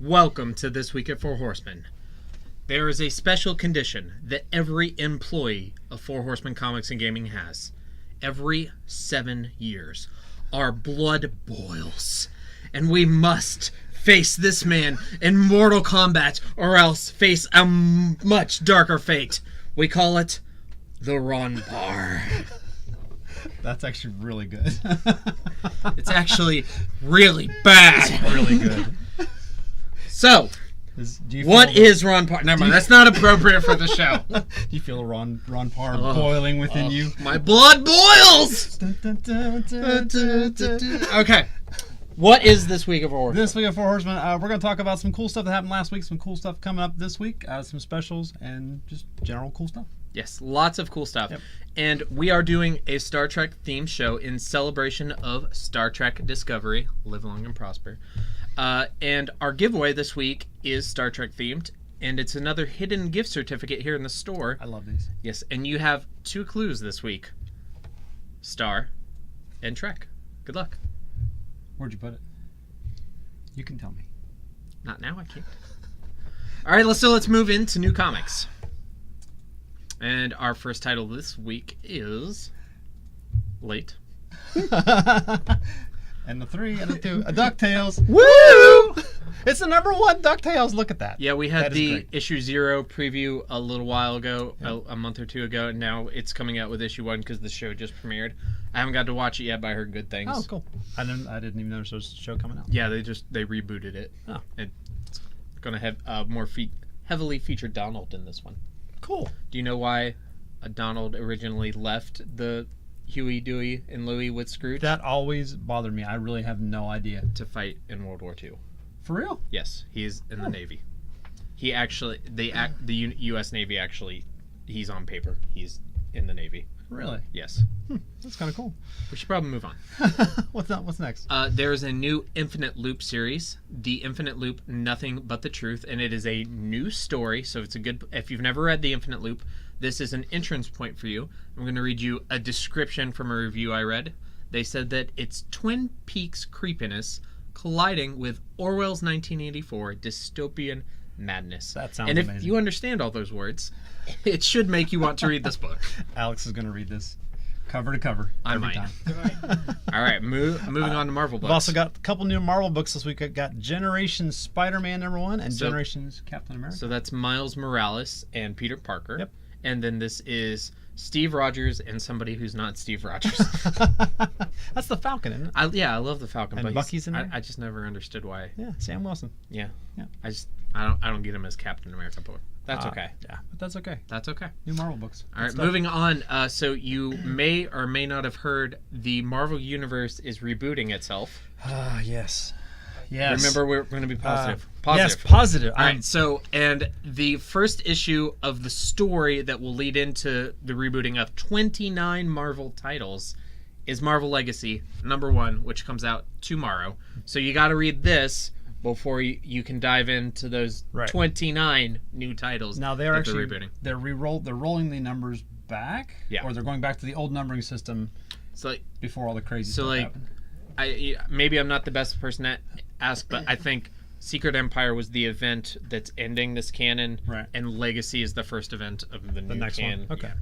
Welcome to This Week at Four Horsemen. There is a special condition that every employee of Four Horsemen Comics and Gaming has. Every 7 years, our blood boils, and we must face this man in mortal combat or else face a much darker fate. We call it the Ron Bar. That's actually really good. It's actually really bad. It's really good. So, what is Ron Parr? Never mind, that's not appropriate for the show. Do you feel a Ron Parr boiling within you? My blood boils! Okay. What is This Week of Four Horsemen? This Week of Four Horsemen, we're going to talk about some cool stuff that happened last week, some cool stuff coming up this week, some specials, and just general cool stuff. Yes, lots of cool stuff. Yep. And we are doing a Star Trek themed show in celebration of Star Trek Discovery. Live long and prosper. And our giveaway this week is Star Trek themed, and it's another hidden gift certificate here in the store. I love these. Yes, and you have 2 clues this week. Star and Trek. Good luck. Where'd you put it? You can tell me. Not now, I can't. All right, let's move into new comics. And our first title this week is Late. And the 3 and the 2. DuckTales. Woo! It's the #1 DuckTales. Look at that. Yeah, we had the great. issue 0 preview a little while ago, a month or 2 ago, and now it's coming out with issue 1 because the show just premiered. I haven't got to watch it yet, but I heard good things. Oh, cool. I didn't even notice there was a show coming out. Yeah, they rebooted it. Oh. It's going to have more heavily featured Donald in this one. Cool. Do you know why Donald originally left the Huey, Dewey, and Louie with Scrooge? That always bothered me. I really have no idea. To fight in World War II. For real? Yes, he's in the Navy. He actually, the U.S. Navy actually, he's on paper. He's in the Navy. Really? Yes. That's kind of cool. We should probably move on. What's next? There's a new Infinite Loop series, The Infinite Loop, Nothing But the Truth, and it is a new story, so it's a good, if you've never read The Infinite Loop, this is an entrance point for you. I'm going to read you a description from a review I read. They said that it's Twin Peaks creepiness colliding with Orwell's 1984 dystopian madness. That sounds amazing. amazing. If you understand all those words, it should make you want to read this book. Alex is going to read this cover to cover every time. All right, moving on to Marvel books. We've also got a couple new Marvel books this week. I've got Generations Spider-Man #1 and Generations Captain America. So that's Miles Morales and Peter Parker. Yep. And then this is Steve Rogers and somebody who's not Steve Rogers. That's the Falcon, isn't it? I love the Falcon. And but Bucky's in there? I just never understood why. Yeah, Sam Wilson. Yeah. Yeah. I don't get him as Captain America, but that's okay. Yeah, but that's okay. That's okay. New Marvel books. All right, moving on. So you may or may not have heard the Marvel Universe is rebooting itself. Yes. Yes. Remember, we're going to be positive. Yes, positive. All right, so, and the first issue of the story that will lead into the rebooting of 29 Marvel titles is Marvel Legacy #1, which comes out tomorrow. So you got to read this before you can dive into those 29 new titles. Now they're actually rebooting. They're rolling the numbers back, or they're going back to the old numbering system. So before all the crazy stuff happened. Maybe I'm not the best person to ask, but I think Secret Empire was the event that's ending this canon, and Legacy is the first event of the new next canon. one. Okay. Yeah.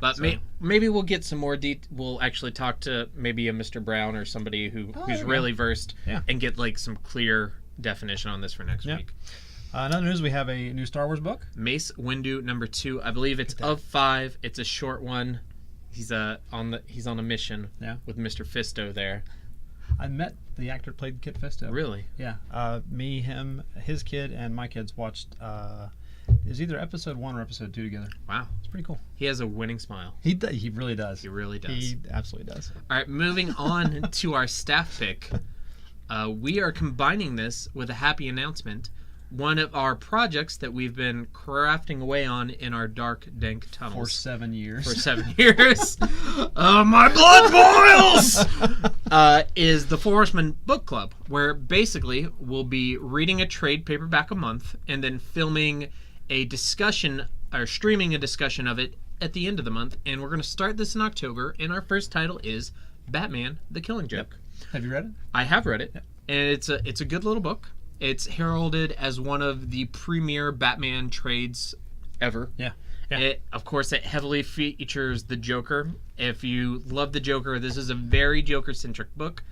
But maybe we'll get some more we'll actually talk to maybe a Mr. Brown or somebody who's really versed and get like some clear definition on this for next week. Another news, we have a new Star Wars book. Mace Windu #2. I believe it's of 5. It's a short one. He's on a mission with Mr. Fisto there. I met the actor who played Kit Fisto. Really? Yeah. Me, him, his kid, and my kids watched it was either episode 1 or episode 2 together. Wow. It's pretty cool. He has a winning smile. He really does. He really does. He absolutely does. All right, moving on to our staff pick. We are combining this with a happy announcement. One of our projects that we've been crafting away on in our dark, dank tunnels. For 7 years. My blood boils! Is the Four Horsemen Book Club, where basically we'll be reading a trade paperback a month and then filming a discussion, or streaming a discussion of it at the end of the month. And we're going to start this in October, and our first title is Batman, The Killing Joke. Have you read it? I have read it, and it's a good little book. It's heralded as one of the premier Batman trades ever. Yeah. Of course, it heavily features the Joker. If you love the Joker, this is a very Joker-centric book.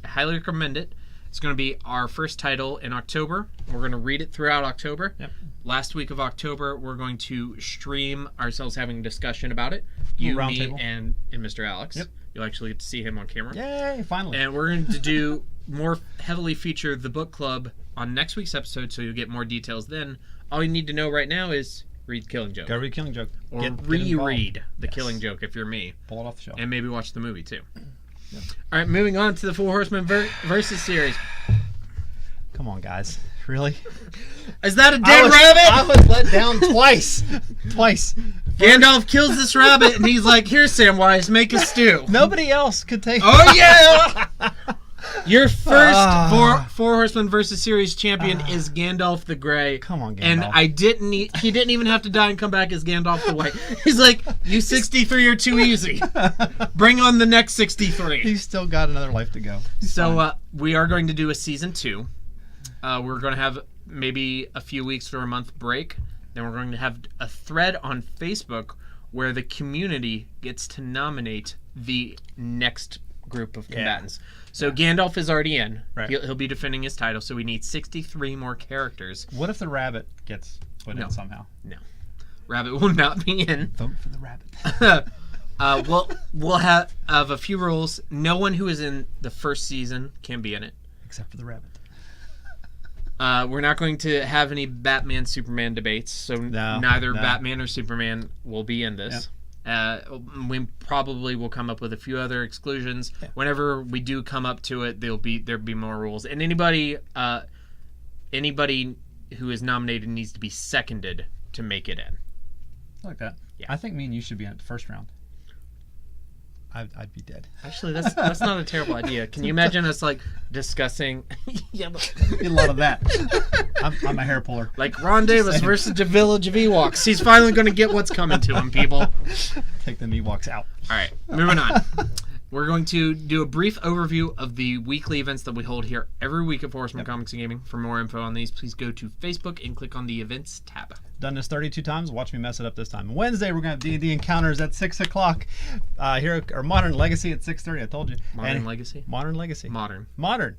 I highly recommend it. It's going to be our first title in October. We're going to read it throughout October. Yep. Last week of October, we're going to stream ourselves having a discussion about it. You, round me, table. and Mr. Alex. Yep. You'll actually get to see him on camera. Yay, finally. And we're going to do more heavily feature the book club on next week's episode, so you'll get more details then. All you need to know right now is read Killing Joke. Go read Killing Joke. Or Get reread the Yes. Killing Joke if you're me. Pull it off the shelf. And maybe watch the movie too. Yep. All right, moving on to the Four Horsemen versus series. Come on, guys. Really? Is that a dead rabbit? I was let down twice. Twice. Gandalf kills this rabbit and he's like, "Here, Samwise, make a stew." Nobody else could take Oh yeah! Your first Four Horsemen versus series champion is Gandalf the Grey. Come on, Gandalf. And he didn't even have to die and come back as Gandalf the White. He's like, "You 63 are too easy. Bring on the next 63." He's still got another life to go. So we are going to do a season 2. We're going to have maybe a few weeks or a month break. Then we're going to have a thread on Facebook where the community gets to nominate the next group of combatants. So Gandalf is already in. Right. He'll be defending his title. So we need 63 more characters. What if the rabbit gets put in somehow? No. Rabbit will not be in. Vote for the rabbit. We'll have a few rules. No one who is in the first season can be in it. Except for the rabbit. We're not going to have any Batman-Superman debates, so neither Batman or Superman will be in this. We probably will come up with a few other exclusions. Yeah. Whenever we do come up to it, there'll be more rules. And anybody who is nominated needs to be seconded to make it in. I like that. Yeah. I think me and you should be in it the first round. I'd be dead. Actually, that's not a terrible idea. Can you imagine us like discussing? A lot of that. I'm a hair puller. Like Ron Davis versus the Village of Ewoks. He's finally going to get what's coming to him, people. Take them Ewoks out. All right, moving on. We're going to do a brief overview of the weekly events that we hold here every week at Forstman Comics and Gaming. For more info on these, please go to Facebook and click on the Events tab. Done this 32 times. Watch me mess it up this time. Wednesday, we're going to have D&D Encounters at 6 o'clock. Here, or Modern Legacy at 6:30. I told you. Modern Legacy? Modern Legacy. Modern. It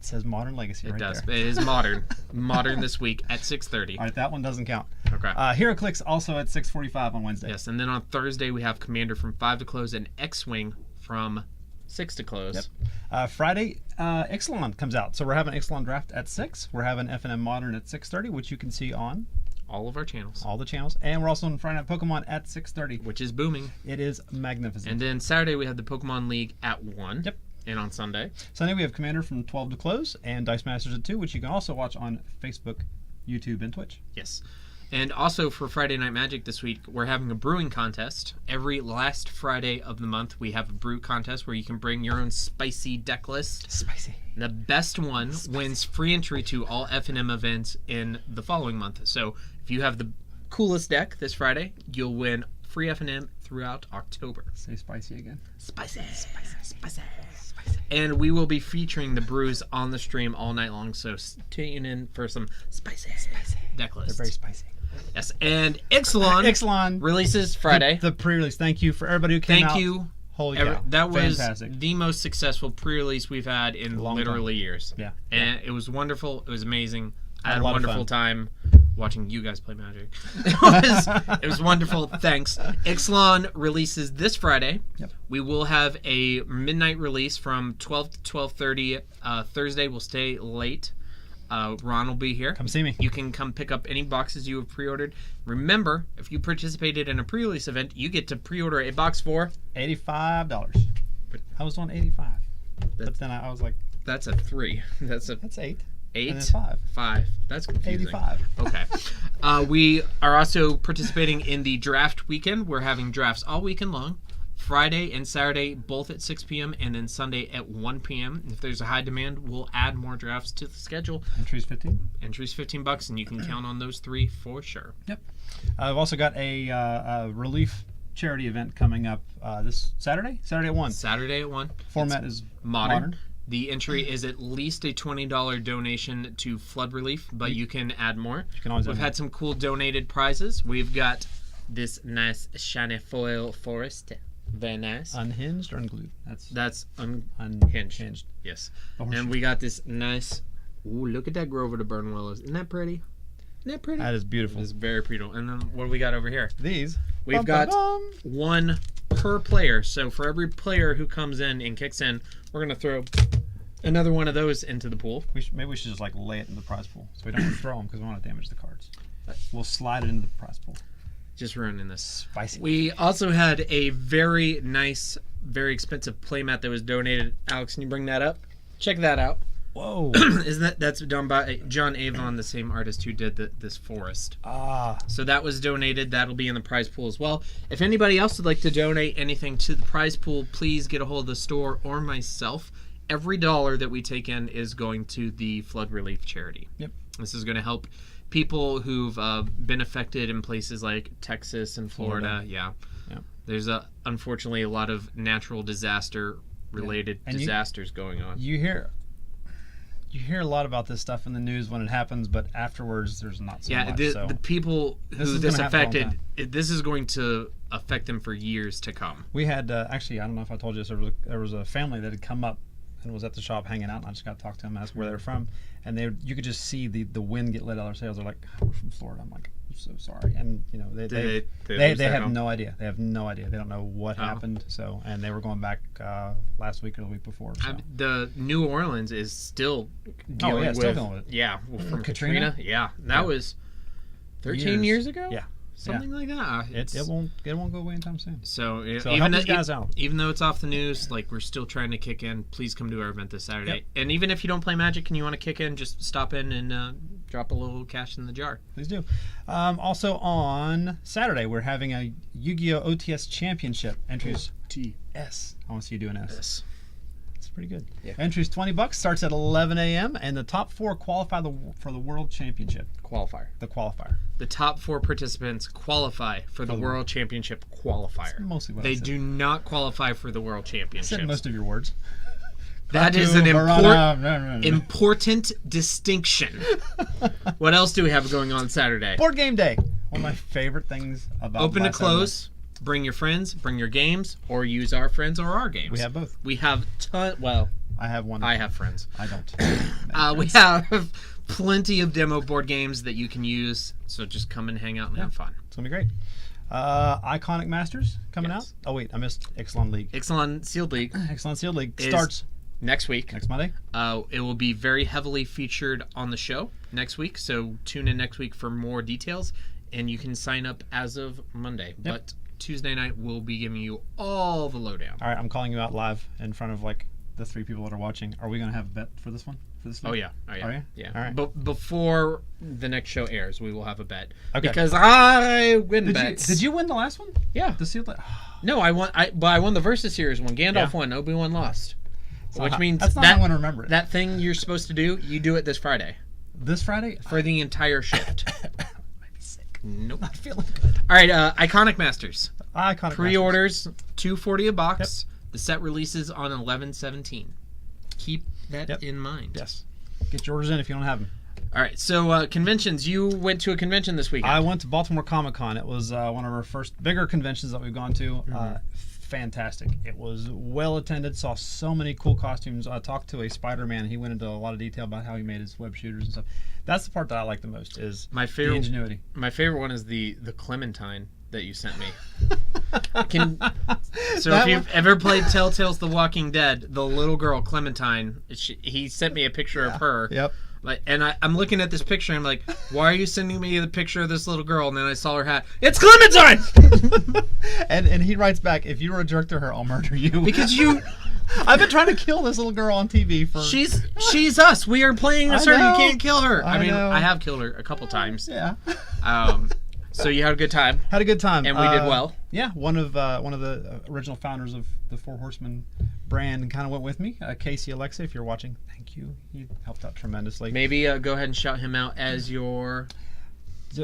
says Modern Legacy right there. It does. It is modern. Modern this week at 6:30. All right, that one doesn't count. Okay. HeroClix also at 6:45 on Wednesday. Yes, and then on Thursday, we have Commander from 5 to close and X-Wing from 6 to close. Yep. Friday, Ixalan comes out. So we're having Ixalan Draft at 6. We're having FNM Modern at 6:30, which you can see on all of our channels. All the channels. And we're also on Friday Night Pokemon at 6:30. Which is booming. It is magnificent. And then Saturday, we have the Pokemon League at 1. Yep. And on Sunday, we have Commander from 12 to close and Dice Masters at 2, which you can also watch on Facebook, YouTube, and Twitch. Yes. And also for Friday Night Magic this week, we're having a brewing contest. Every last Friday of the month, we have a brew contest where you can bring your own spicy deck list. Spicy. The best one wins free entry to all F&M events in the following month. So if you have the coolest deck this Friday, you'll win free F&M throughout October. Say spicy again. Spicy. And we will be featuring the brews on the stream all night long, so tune in for some spicy deck lists. They're very spicy. Yes, and Ixalan releases Friday. The pre-release. Thank you for everybody who came out. Thank you. Holy cow. That was fantastic. the most successful pre-release we've had in literally years. Yeah. And it was wonderful. It was amazing. I had a wonderful time watching you guys play Magic. It was wonderful. Thanks. Ixalan releases this Friday. Yep. We will have a midnight release from 12 to 12:30. Thursday we'll stay late. Ron will be here. Come see me. You can come pick up any boxes you have pre-ordered. Remember, if you participated in a pre-release event, you get to pre-order a box for $85. I was on 85, but then I was like, that's a 3. That's 8. 8? And then 5. That's confusing. 85. Okay. We are also participating in the draft weekend. We're having drafts all weekend long. Friday and Saturday, both at 6 p.m. and then Sunday at 1 p.m. If there's a high demand, we'll add more drafts to the schedule. Entries $15. Entries $15, and you can count on those 3 for sure. Yep. I've also got a relief charity event coming up this Saturday. Saturday at 1. Saturday at 1. Format is modern. The entry is at least a $20 donation to flood relief, but you can add more. You can always We've add had some cool donated prizes. We've got this nice shiny foil forest. Very nice. Unhinged or unglued? That's unhinged. Yes. Oh, And we got this nice... Ooh, look at that Grover to Burn Willows. Isn't that pretty? Isn't that pretty? That is beautiful. It's very pretty. And then what do we got over here? These. We've got one per player. So for every player who comes in and kicks in, we're going to throw another one of those into the pool. Maybe we should just like lay it in the prize pool so we don't throw them because we want to damage the cards. We'll slide it into the prize pool. Just ruining this. Spicy. We also had a very nice, very expensive playmat that was donated. Alex, can you bring that up? Check that out. Whoa. Isn't that's done by John Avon, the same artist who did this forest. So that was donated. That'll be in the prize pool as well. If anybody else would like to donate anything to the prize pool, please get a hold of the store or myself. Every dollar that we take in is going to the flood relief charity. Yep. This is going to help people who've been affected in places like Texas and Florida. Yeah. There's unfortunately a lot of natural disaster related disasters going on. You hear a lot about this stuff in the news when it happens, but afterwards there's not so much. The people who this affected, this is going to affect them for years to come. We had actually, I don't know if I told you this, there was a family that had come up and was at the shop hanging out, and I just got to talk to them, ask where they're from, and you could just see the wind get let out of their sails. They're like, "We're from Florida." I'm like, "I'm so sorry," and you know they have no idea. They have no idea. They don't know what happened. So, and they were going back last week or the week before. So. The New Orleans is still dealing with it. Yeah, from Katrina. Yeah, that was 13 years ago. Yeah. Something like that. It won't go away anytime soon. So help these guys out. Even though it's off the news, like we're still trying to kick in. Please come to our event this Saturday. Yep. And even if you don't play Magic and you want to kick in, just stop in and drop a little cash in the jar. Please do. Also on Saturday, we're having a Yu-Gi-Oh! OTS Championship. Entries TS. I want to see you do an S. Yes. It's pretty good. Yeah. Entries $20. Starts at 11 a.m. and the top 4 qualify for the World Championship. Qualifier. The qualifier. The top 4 participants qualify for the World Championship qualifier. That's mostly what they I said. do not qualify for the World Championship. I said most of your words. That is an important distinction. What else do we have going on Saturday? Board game day. One of my favorite things about open to close. Bring your friends, bring your games, or use our friends or our games. We have both. We have Well, I have one. I have friends. I don't. We have plenty of demo board games that you can use. So just come and hang out and have fun. It's gonna be great. Iconic Masters coming out. Oh wait, I missed Ixalan League. Ixalan Sealed League. Ixalan Sealed League starts next week. Next Monday. It will be very heavily featured on the show next week. So tune in next week for more details, and you can sign up as of Monday. Yep. But Tuesday night we'll be giving you all the lowdown. All right, I'm calling you out live in front of like the 3 people that are watching. Are we gonna have a bet for this one? For this? Oh yeah. Are you? Yeah. All right. But before the next show airs, we will have a bet. Okay. Because I win bets. Did you win the last one? Yeah. The sealed. No, I won. I won the Versus Series one. Gandalf won. Obi-Wan lost. Which means that's not how I'm gonna remember it. That thing you're supposed to do, you do it this Friday. This Friday for the entire shift. Might be sick. Nope. Not feeling good. All right. Iconic Masters. Pre-orders, $240 a box. Yep. The set releases on 11/17. Keep that in mind. Yes. Get your orders in if you don't have them. All right. So conventions. You went to a convention this weekend. I went to Baltimore Comic-Con. It was one of our first bigger conventions that we've gone to. Fantastic. It was well attended. Saw so many cool costumes. I talked to a Spider-Man. He went into a lot of detail about how he made his web shooters and stuff. That's the part that I like the most. Is the ingenuity. My favorite one is the Clementine that you sent me. If you've ever played Telltale's The Walking Dead, the little girl Clementine, he sent me a picture of her. Yep. And I'm looking at this picture and I'm like, why are you sending me the picture of this little girl? And then I saw her hat. It's Clementine! and he writes back, if you were a jerk to her, I'll murder you. Because you... I've been trying to kill this little girl on TV for... She's us. We are playing as her. You can't kill her. I mean, know. I have killed her a couple times. Yeah. So you had a good time. Had a good time. And we did well. Yeah. One of the original founders of the Four Horsemen brand kind of went with me. Casey Alexa, if you're watching, thank you. He helped out tremendously. Maybe go ahead and shout him out as your...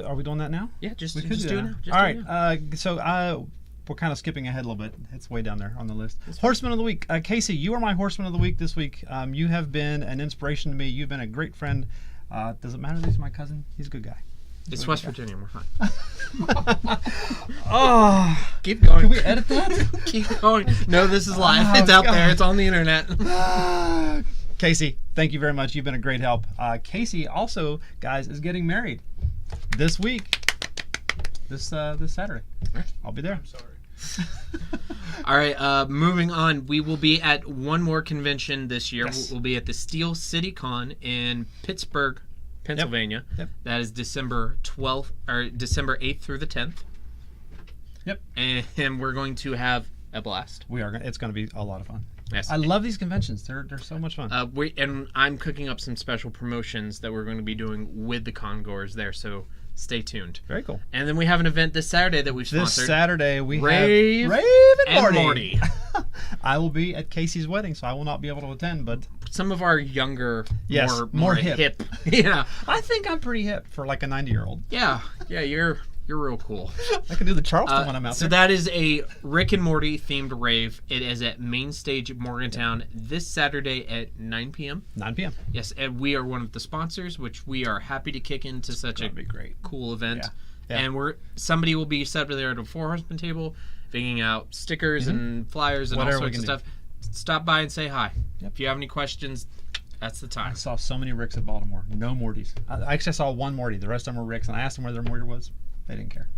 Are we doing that now? Yeah, just do it now. All right. So we're kind of skipping ahead a little bit. It's way down there on the list. Horseman of the Week. Casey, you are my Horseman of the Week this week. You have been an inspiration to me. You've been a great friend. Does it matter that he's my cousin? He's a good guy. It's West Virginia. We're fine. Oh, Keep going. can we edit that? Keep going. No, this is live. Oh, It's out God. there. It's on the internet. Casey, thank you very much. You've been a great help. Casey also, guys, is getting married this week. This Saturday. I'll be there. I'm sorry. All right, moving on. We will be at one more convention this year. Yes. We'll be at the Steel City Con in Pittsburgh, Pennsylvania. Yep. That is December 12th or December 8th through the 10th. Yep. And we're going to have a blast. We are. It's going to be a lot of fun. Yes. I love these conventions. They're so much fun. And I'm cooking up some special promotions that we're going to be doing with the congoers there, so stay tuned. Very cool. And then we have an event this Saturday that we've This sponsored. Saturday we Rave have Rave and Morty. Morty. I will be at Casey's wedding, so I will not be able to attend. But Some of our younger, Yes, more more hip. Yeah, I think I'm pretty hip for like a 90-year-old. yeah, you're real cool. I can do the Charleston when I'm out So there. that is a Rick and Morty themed rave. It is at Main Stage Morgantown this Saturday at 9 p.m. 9 p.m. Yes, and we are one of the sponsors, which we are happy to kick into such a That'd be great. cool event. Yeah. And somebody will be set up there at a Four Horsemen table, figuring out stickers and flyers and Whatever all we sorts of can stuff. Stop by and say hi. Yep. If you have any questions, that's the time. I saw so many Ricks at Baltimore. No Mortys. I actually saw one Morty. The rest of them were Ricks, and I asked them where their Morty was. They didn't care.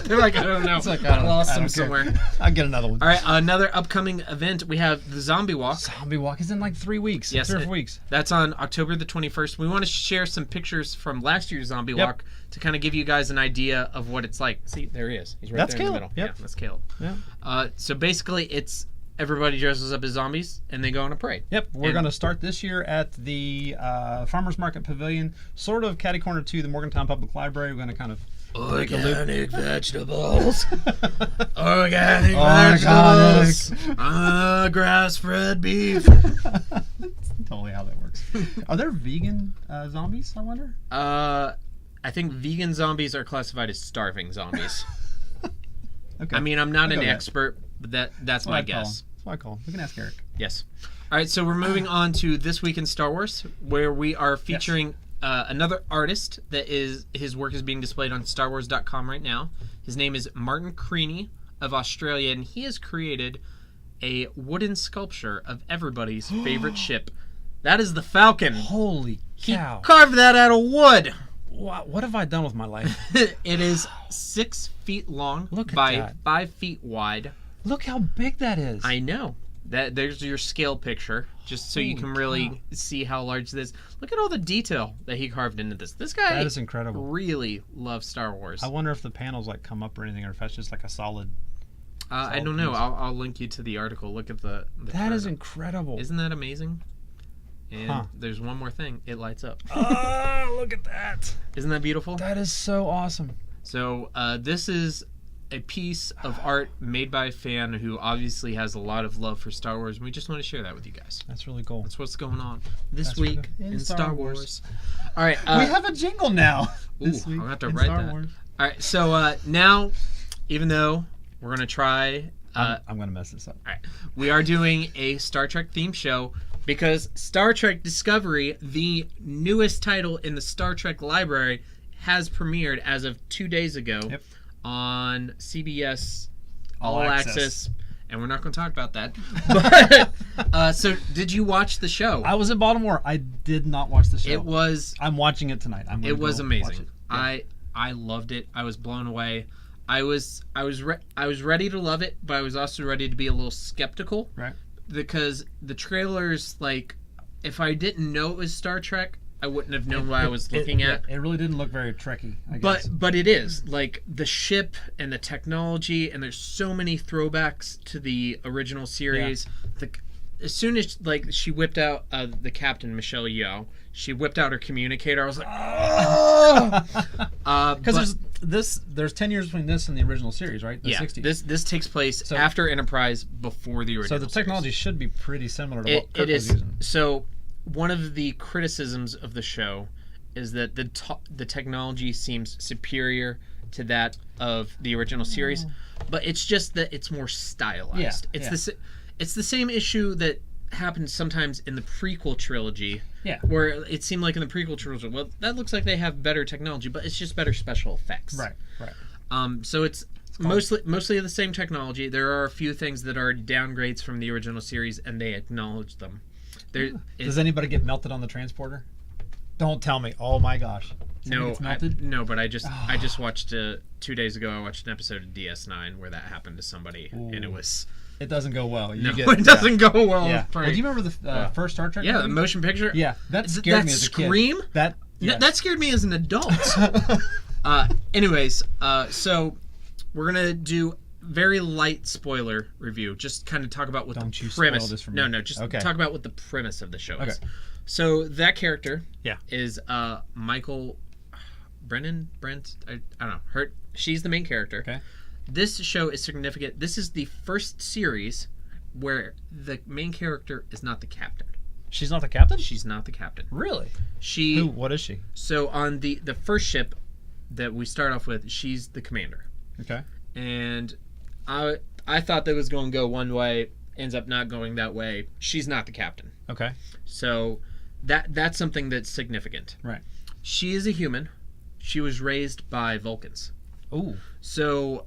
They're like, I don't know. It's like, I don't lost I them don't care. somewhere. I'll get another one. All right, another upcoming event. We have the Zombie Walk. Zombie Walk is in like 3 weeks. Yes, 3 or 4 weeks. That's on October the 21st. We want to share some pictures from last year's Zombie Yep. Walk to kind of give you guys an idea of what it's like. See, there he is. He's right That's there in the Caleb. middle. Yep. Yeah, that's Caleb. Yeah. So basically, it's everybody dresses up as zombies and they go on a parade. Yep, we're And- going to start this year at the Farmers Market Pavilion, sort of catty corner to the Morgantown Public Library. We're going to kind of Organic vegetables. Organic Organic. vegetables. Grass-fed beef. totally how that works. Are there vegan zombies, I wonder? I think vegan zombies are classified as starving zombies. Okay. I mean, I'm not I'll an go with that. expert, but that's what my I'd call 'em. guess. That's what I call 'em. We can ask Eric. Yes. All right, so we're moving on to This Week in Star Wars, where we are featuring another artist that his work is being displayed on StarWars.com right now. His name is Martin Creaney of Australia, and he has created a wooden sculpture of everybody's favorite ship. That is the Falcon. Holy He cow. carved that out of wood. What have I done with my life? It is 6 feet long Look at by that. 5 feet wide. Look how big that is. I know. There's your scale picture, just so you Holy can really cow. see how large this is. Look at all the detail that he carved into this. This guy That is incredible. really loves Star Wars. I wonder if the panels like come up or anything, or if that's just like a solid. I don't know. I'll link you to the article. Look at the That is chart. incredible. Isn't that amazing? And Huh. there's one more thing. It lights up. Oh, look at that. Isn't that beautiful? That is so awesome. So this is a piece of art made by a fan who obviously has a lot of love for Star Wars, and we just want to share that with you guys. That's really cool. That's what's going on this That's week right. in Star Wars. All right. We have a jingle now. Ooh, This week I'll have to in write Star that. Wars. All right. So now, even though we're gonna try, I'm gonna mess this up. all right, we are doing a Star Trek themed show because Star Trek Discovery, the newest title in the Star Trek library, has premiered as of 2 days ago Yep. on CBS All All Access. Access. And we're not going to talk about that. But, so, did you watch the show? I was in Baltimore. I did not watch the show. It was I'm watching it tonight. it was go watch amazing. it. Yeah. I loved it. I was blown away. I was ready to love it, but I was also ready to be a little skeptical Right. because the trailers, like, if I didn't know it was Star Trek, I wouldn't have known what I was looking at. It really didn't look very Trekky, I guess. But it is like the ship and the technology, and there's so many throwbacks to the original series. As soon as like she whipped out the captain Michelle Yeoh, she whipped out her communicator. I was like, Because there's 10 years between this and the original series, right? The yeah, 60s. this takes place So- after Enterprise, before the original. So the technology should be pretty similar to what Kirk it was is. using. So one of the criticisms of the show is that the technology seems superior to that of the original series, but it's just that it's more stylized. It's the same issue that happens sometimes in the prequel trilogy. Yeah. Where it seemed like in the prequel trilogy, well, that looks like they have better technology, but it's just better special effects. Right. So it's mostly the same technology. There are a few things that are downgrades from the original series, and they acknowledge them. Does anybody get melted on the transporter? Don't tell me. Oh my gosh. No, but I just watched 2 days ago. I watched an episode of DS9 where that happened to somebody, and it was. It doesn't go well. It doesn't go well. Yeah. Well, do you remember the first Star Trek? Yeah, movie? the motion picture. Yeah, that scared me as a kid. Scream. That scared me as an adult. Anyways, so we're gonna do very light spoiler review. Just kind of talk about what Don't the you premise. spoil this for me. No, just talk about what the premise of the show is. Okay. So that character Yeah. is Michael Brent. I don't know. She's the main character. Okay. This show is significant. This is the first series where the main character is not the captain. She's not the captain? She's not the captain. Really? She. What is she? So on the first ship that we start off with, she's the commander. Okay. And I thought that was going to go one way, ends up not going that way. She's not the captain. Okay. So that's something that's significant. Right. She is a human. She was raised by Vulcans. Ooh. So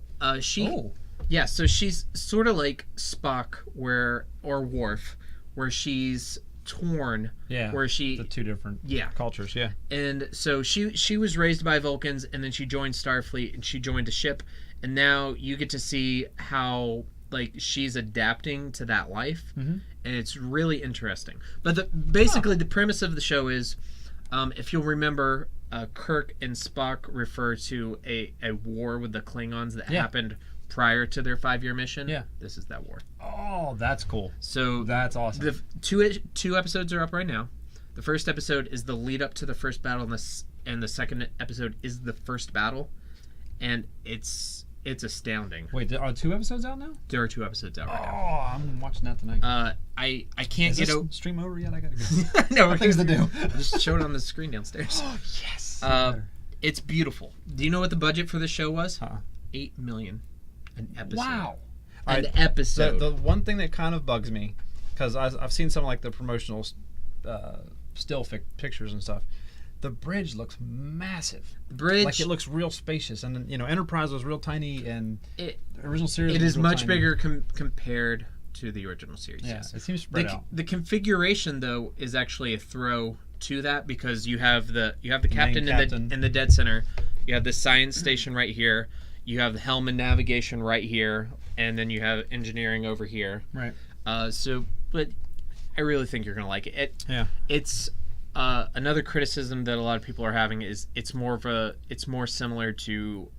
yeah, so she's sort of like Spock or Worf, where she's torn. Yeah. Where the two different cultures. Yeah. And so she was raised by Vulcans, and then she joined Starfleet, and she joined a ship, and now you get to see how like she's adapting to that life, and it's really interesting. But basically the premise of the show is, if you'll remember, Kirk and Spock refer to a war with the Klingons that happened prior to their 5-year mission. Yeah. This is that war. Oh, that's cool. So that's awesome. The two episodes are up right now. The first episode is the lead up to the first battle, and the second episode is the first battle, and it's astounding. Wait, are 2 episodes out now? There are 2 episodes out right now. Oh, I'm watching that tonight. I can't Is this stream over yet? I gotta go. No, things to do. Just show it on the screen downstairs. Oh yes. It's beautiful. Do you know what the budget for this show was? Uh-uh. $8 million an episode. Wow. An episode. The one thing that kind of bugs me, because I've seen some like the promotional still pictures and stuff. The bridge looks massive. The bridge, like it looks real spacious, and then Enterprise was real tiny, and the original series. It was is real much tiny. bigger compared to the original series. Yeah, yes. it seems spread out. The configuration though is actually a throw to that, because you have the captain in the dead center. You have the science station right here. You have the helm and navigation right here, and then you have engineering over here. Right. But I really think you're gonna like it. It's another criticism that a lot of people are having is it's more similar to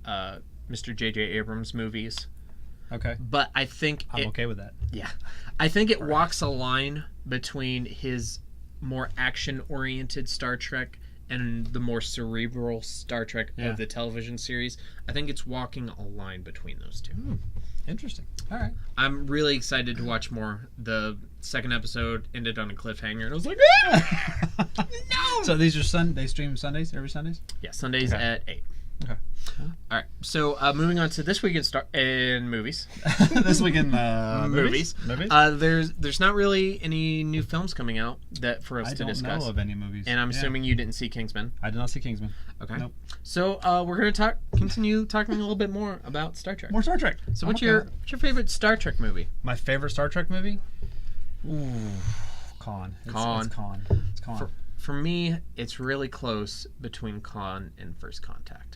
Mr. J.J. Abrams movies. Okay. But I think I'm okay with that. Yeah, I think it walks a line between his more action-oriented Star Trek and the more cerebral Star Trek of the television series. I think it's walking a line between those two. Interesting. All right. I'm really excited to watch more. The second episode ended on a cliffhanger, and I was like, no! So these are they stream Sundays, every Sundays? Yeah, Sundays at 8. Okay. All right. So moving on to this week in movies. This week in movies. Movies? There's not really any new films coming out that for us to discuss. I don't know of any movies. And I'm assuming you didn't see Kingsman. I did not see Kingsman. Okay. Nope. So we're gonna continue talking a little bit more about Star Trek. More Star Trek. So what's your favorite Star Trek movie? My favorite Star Trek movie? Ooh, Khan. It's Khan. It's Khan. For me, it's really close between Khan and First Contact.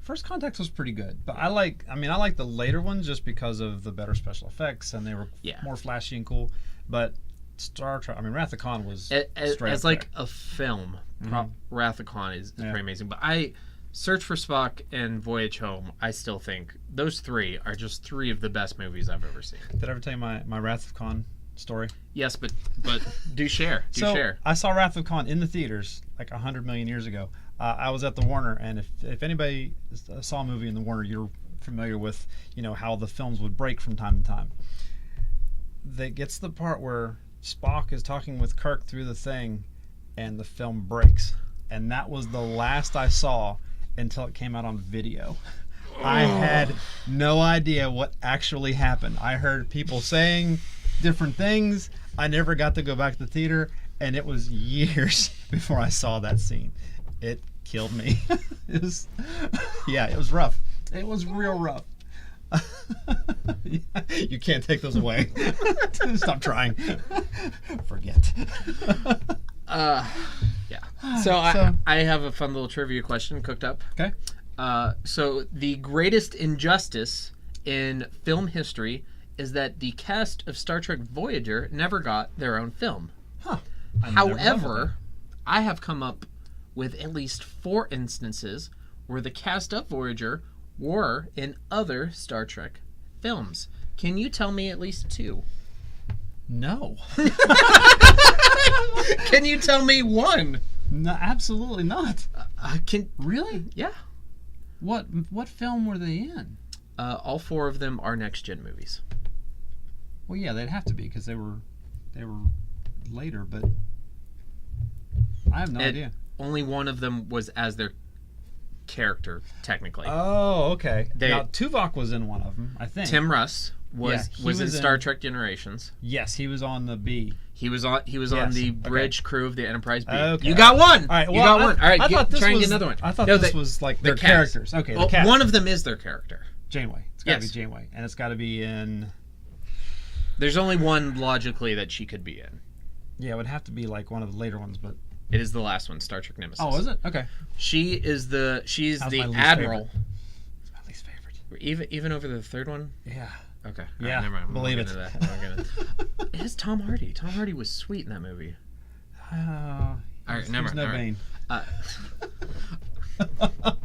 First Contact was pretty good, but I like the later ones just because of the better special effects, and they were more flashy and cool. But Star Trek, Wrath of Khan was as like a film. Wrath of Khan is pretty amazing. But Search for Spock and Voyage Home, I still think those 3 are just 3 of the best movies I've ever seen. Did I ever tell you my Wrath of Khan story? Yes, but do share. Share. I saw Wrath of Khan in the theaters like 100 million years ago. I was at the Warner, and if anybody saw a movie in the Warner, you're familiar with how the films would break from time to time. That gets to the part where Spock is talking with Kirk through the thing, and the film breaks. And that was the last I saw until it came out on video. I had no idea what actually happened. I heard people saying different things. I never got to go back to the theater, and it was years before I saw that scene. It killed me. It was rough. It was real rough. You can't take those away. Stop trying. Forget. So I have a fun little trivia question cooked up. Okay. So the greatest injustice in film history is that the cast of Star Trek Voyager never got their own film. Huh. However, I have come up with at least 4 instances where the cast of Voyager were in other Star Trek films. Can you tell me at least 2? No. Can you tell me 1? No, absolutely not. Really? Yeah. What film were they in? All 4 of them are next gen movies. Well, yeah, they'd have to be because they were later, but I have no idea. Only one of them was as their character, technically. Oh, okay. Now Tuvok was in one of them, I think. Tim Russ was in Star Trek Generations. Yes, he was on the B. He was on the bridge crew of the Enterprise B. Okay. You got one. All right, you got one. All right, try and get another one. I thought this was like their characters. Okay, well, the cast. One of them is their character. Janeway. It's got to be Janeway, and it's got to be in. There's only one logically that she could be in. Yeah, it would have to be like one of the later ones, but it is the last one, Star Trek Nemesis. Oh, is it? Okay. She's the admiral. It's my least favorite. Even over the third one. Yeah. Okay. Yeah. Right, never mind. Believe it. It has Tom Hardy. Tom Hardy was sweet in that movie. All right, never mind. No Bane.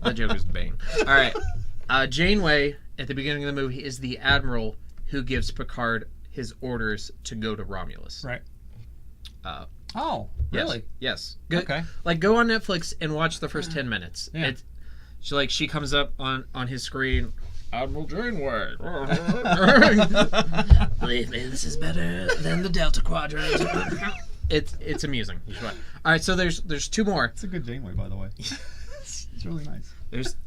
The joke was Bane. All right. Janeway at the beginning of the movie is the admiral who gives Picard his orders to go to Romulus. Right. Oh, really? Yes. Okay. Like, go on Netflix and watch the first 10 minutes. Yeah. She comes up on his screen. Admiral Janeway. Believe me, this is better than the Delta Quadrant. It's amusing. You should watch. All right, so there's 2 more. It's a good Janeway, by the way. It's really nice.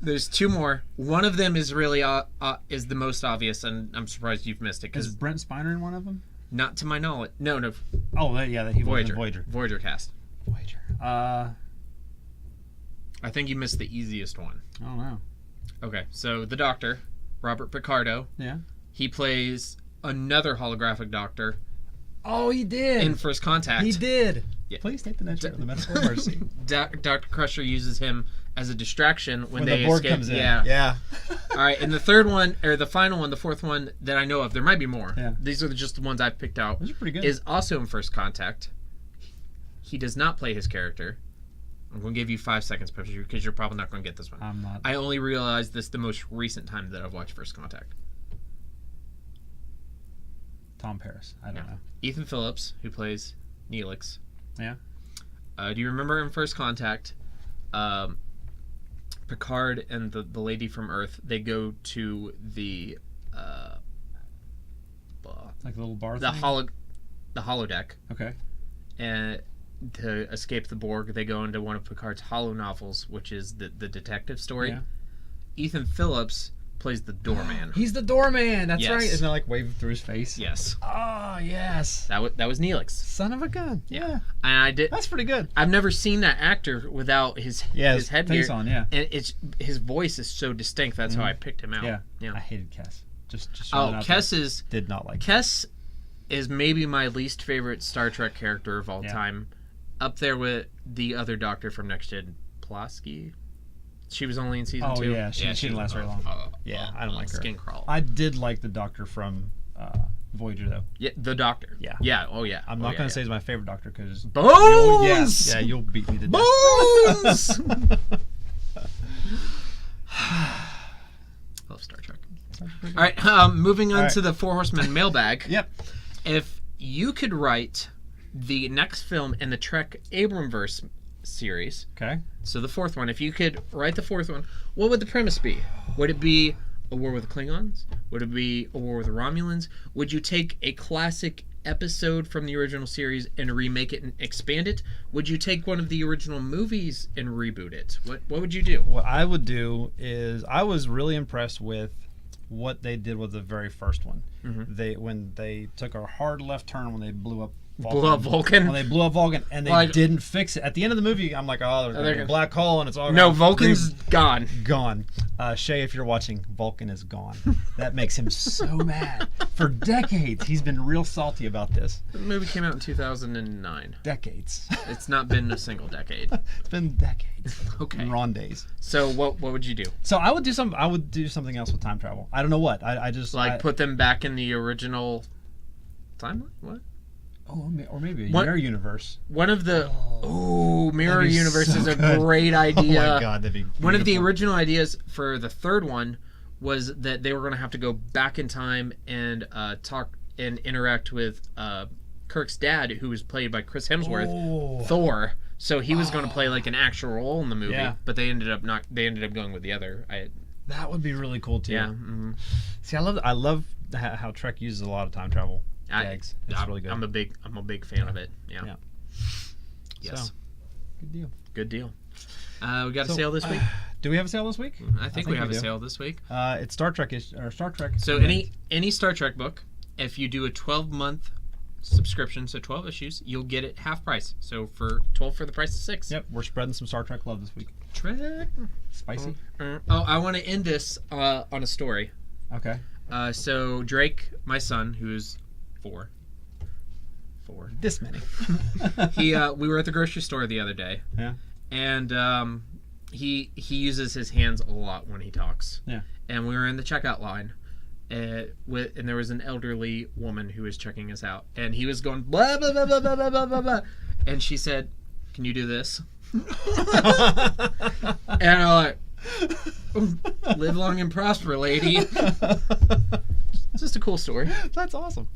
There's 2 more. One of them is really is the most obvious, and I'm surprised you've missed it. Is Brent Spiner in one of them? Not to my knowledge. No. Oh, yeah, he was in Voyager. Voyager cast. Voyager. I think you missed the easiest one. I don't know. Okay, so the Doctor, Robert Picardo. Yeah. He plays another holographic Doctor. Oh, he did. In First Contact. He did. Yeah. Please take the next the medical emergency. Dr. Crusher uses him as a distraction when they the board escape. comes in. Yeah. All right, and the third one, or the final one, the 4th one that I know of, there might be more. Yeah. These are just the ones I've picked out. Those are pretty good. Is also in First Contact. He does not play his character. I'm going to give you 5 seconds because you're probably not going to get this one. I'm not. I only realized this the most recent time that I've watched First Contact. Tom Paris. I don't know. Ethan Phillips, who plays Neelix. Yeah. Do you remember in First Contact, Picard and the lady from Earth, they go to the like a little bar the thing? the holodeck. Okay. And to escape the Borg, they go into one of Picard's holo novels, which is the detective story. Yeah. Ethan Phillips plays the doorman. He's the doorman. That's Yes. right. Isn't that like waving through his face? Yes. Oh, yes. That was Neelix. Son of a gun. Yeah. And I did. That's pretty good. I've never seen that actor without his headgear face on. Yeah. And his voice is so distinct. That's how I picked him out. Yeah. I hated Kes. Just Kes did not like Kes is maybe my least favorite Star Trek character of all time. Up there with the other Doctor from Next Gen, Pulaski. She was only in season 2. Oh yeah, she didn't last very long. I don't like her. Skin crawl. I did like the Doctor from Voyager though. Yeah, the Doctor. Yeah. Oh yeah. I'm not gonna say he's my favorite Doctor because Bones. You'll beat me to death. Bones. Love Star Trek. All right, moving on to the Four Horsemen Mailbag. Yep. If you could write the next film in the Trek Abramverse series, okay, so the 4th one, if you could write the 4th one, what would the premise be? Would it be a war with the Klingons? Would it be a war with the Romulans? Would you take a classic episode from the original series and remake it and expand it? Would you take one of the original movies and reboot it? What would you do? What I would do is I was really impressed with what they did with the very first one. When they took a hard left turn when they blew up Vulcan. When they blew up Vulcan, and they didn't fix it. At the end of the movie, I'm like, oh, there's a black hole, and it's all no, Vulcan's gone. Gone. Shay, if you're watching, Vulcan is gone. That makes him so mad. For decades, he's been real salty about this. The movie came out in 2009. Decades. It's not been a single decade. It's been decades. Okay. Ron days. So what would you do? So I would do something else with time travel. I don't know what. I just put them back in the original timeline. What? Oh, or maybe a mirror universe. One of the mirror universe is a great idea. Oh my god, that'd be beautiful. One of the original ideas for the third one was that they were going to have to go back in time and talk and interact with Kirk's dad, who was played by Chris Hemsworth, Thor. So he was going to play like an actual role in the movie, but they ended up going with the other. That would be really cool too. Yeah. Mm-hmm. See, I love how Trek uses a lot of time travel. It's really good. I'm a big fan of it. Yeah. Yes. So, good deal. Good deal. We got a sale this week. Do we have a sale this week? I think we have a sale this week. It's Star Trek. So any Star Trek book, if you do a 12-month subscription, so 12 issues, you'll get it half price. So for 12 for the price of 6. Yep, we're spreading some Star Trek love this week. Trek. Spicy. I want to end this on a story. Okay. So Drake, my son, who's 4. This many. We were at the grocery store the other day. Yeah. And he uses his hands a lot when he talks. Yeah. And we were in the checkout line, and there was an elderly woman who was checking us out, and he was going blah blah blah blah blah blah blah blah, and she said, "Can you do this?" And I'm like, "Live long and prosper, lady." It's just a cool story. That's awesome.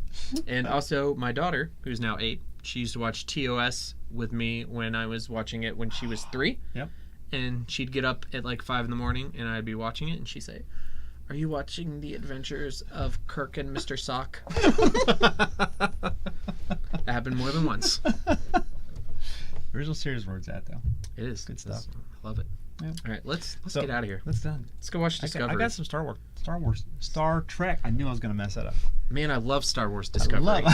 And also, my daughter, who's now 8, she used to watch TOS with me when I was watching it when she was 3. Yep. And she'd get up at like 5 in the morning, and I'd be watching it, and she'd say, "Are you watching the adventures of Kirk and Mr. Sock?" That happened more than once. Original series where it's at, though. It is. Good stuff. I love it. Yeah. All right, let's get out of here. Let's done. Let's go watch Discovery. I got some Star Trek. I knew I was going to mess that up. Man, I love Star Wars Discovery.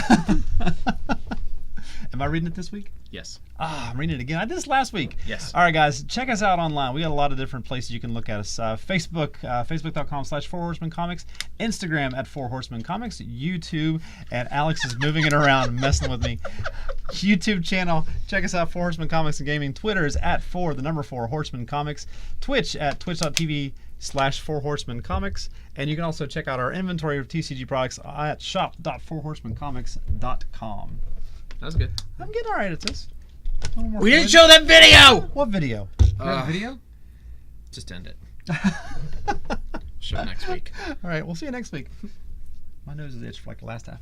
Am I reading it this week? Yes. I'm reading it again. I did this last week. Yes. All right, guys, check us out online. We got a lot of different places you can look at us. Facebook, facebook.com/4horsemencomics, Instagram at 4horsemencomics, YouTube, and Alex is moving it around, messing with me. YouTube channel, check us out, 4 Horsemen Comics and Gaming. Twitter is at 4 Horsemen Comics. Twitch at twitch.tv/4 Horsemen Comics. And you can also check out our inventory of TCG products at shop.4horsemencomics.com. That was good. I'm getting all right at this. We didn't show that video! What video? You have a video? Just end it. Show next week. All right, we'll see you next week. My nose is itched for like the last half.